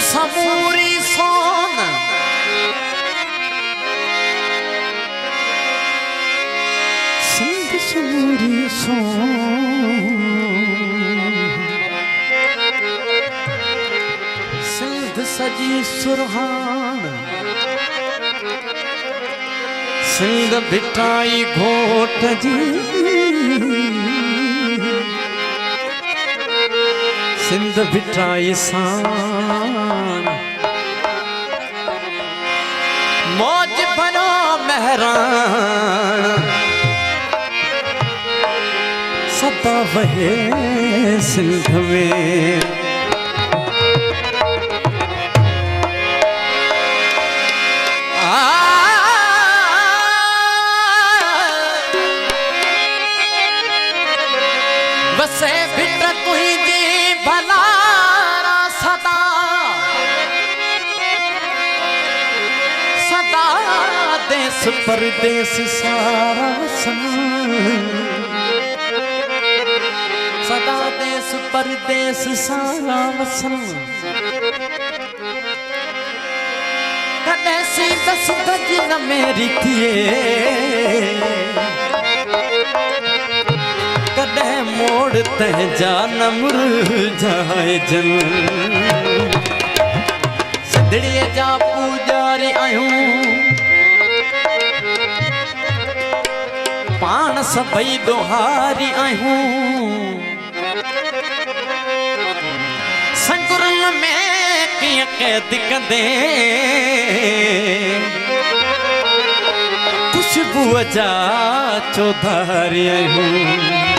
समूरी सोन सिंध समूरी सोन सिंध सजी सुरहान सिंध बिटाई घोट जी सिंध बिटाई सान मौज बनो मेहरान सदा बहे सिंध में वसे बिट तुझी भलारा सदा सदा देश परदेश सारा वसन सदा देश परदेश सारा वसन कदे सी दस दज न मेरी थिए कदे मोड़ तह जान मुरझाए जन सिंधड़ीअ जा पूजारी आयूं पाण सभई दोहारी आयूं संगुरन में कीअं कैद कंदे खुशबूअ जा चौधारी आयूं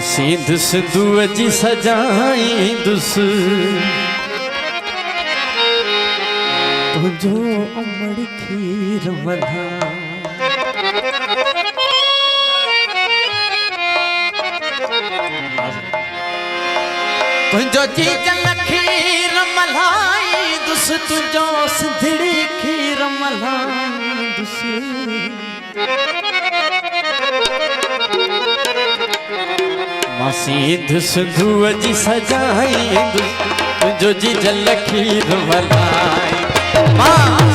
सिंध सिंधुअ जी सजाईंदुसि तुंहिंजो उमड़ खीर मल्हा तुंहिंजो जीजल खीर मल्हाईंदुसि तुंहिंजो सिंधड़ी खीर मल्हाईंदुसि सिंध सिंधुअ जी सजाईंदुसि तुंहिंजो जीजल खीर मल्हाई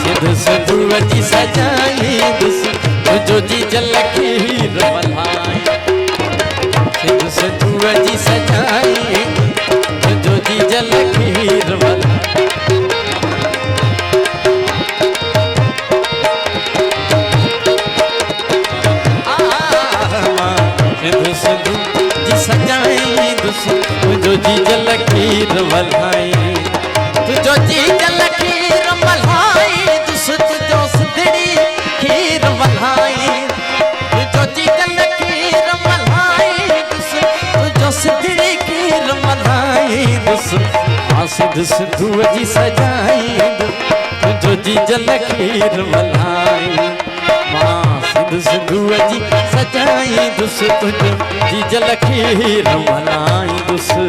सिंध सिंधुअ जी सजाईंदुसि तुंहिंजो जीजल खीर मल्हाई सिंध सिंधुअ जी सजाईंदुसि तुंहिंजो जीजल खीर मल्हाई सिंध सिंधु सजाईंदुसि तुंहिंजो जीजल खीर मल्हाई तुंहिंजो जीजल खीर मल्हाईंदुसि तुंहिंजो सिंधड़ी खीर मल्हाई तुंहिंजो जीजल खीर मल्हाईंदुसि तुंहिंजो सिंधड़ी खीर मल्हाईंदुसि सिंध सिंधुअ जी सजाईंदुसि तुंहिंजो जीजल खीर मल्हाई सिंध सिंधुअ जी सजाईंदुसि तुंहिंजो जीजल खीर मल्हाईंदुसि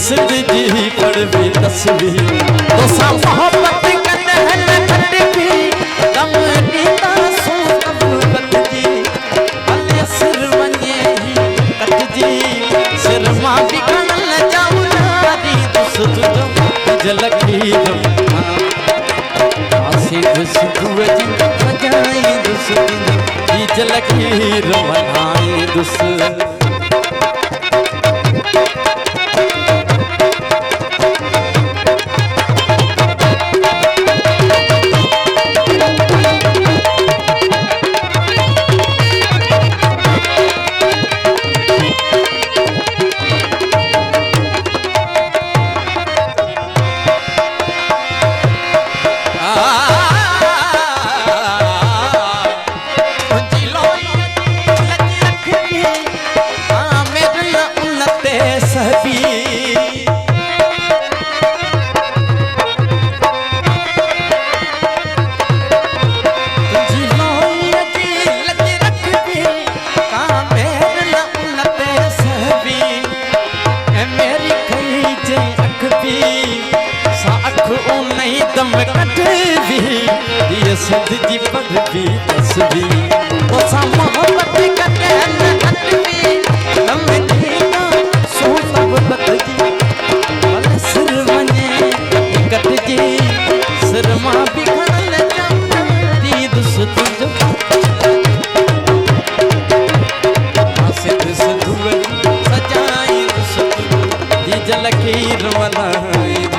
सिंध जी पढ़वी तस्वीर तो सा मोहब्बत कंदे हन खटबी दम नीता सो कबूलत जी भले सिर वञे ही कट जी सिर मां भी खणल जाऊं नारी दुस तुझो जीजल खीर सिंध सिंधुअ जी सजाईंदुसि जीजल खीर मल्हाईंदुसि कटवी ये सिंध जी पढ़वी तस्वीर तो सा मोहब्बत कटे न कटवी दम दीना सो सब बदजी भले सिर वने कट जी सिर मां बिखरल दी दुस तुझ सिद्ध सिद्धू सजाई दुस जी जलखीर मलाई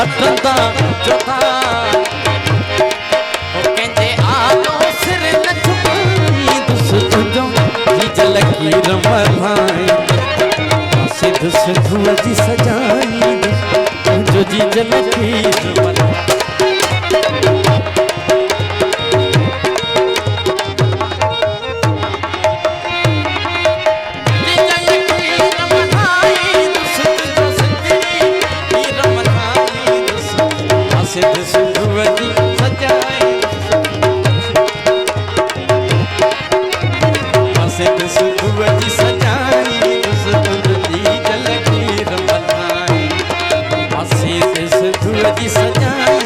हटंदा चौथा कंहिंजे आलो सिर न झुकी दुस तुंहिंजो जी जलखीर मलाई सिद्ध सिद्धूअ जी सजाई तुंहिंजो जी जलखीर मलाई सिद्ध सिद्धूअ जी सजाई सिद्ध सिद्धूअ जी सजाई तुंहिंजी जलखीर मलाई सिद्ध सिद्धूअ जी सजाई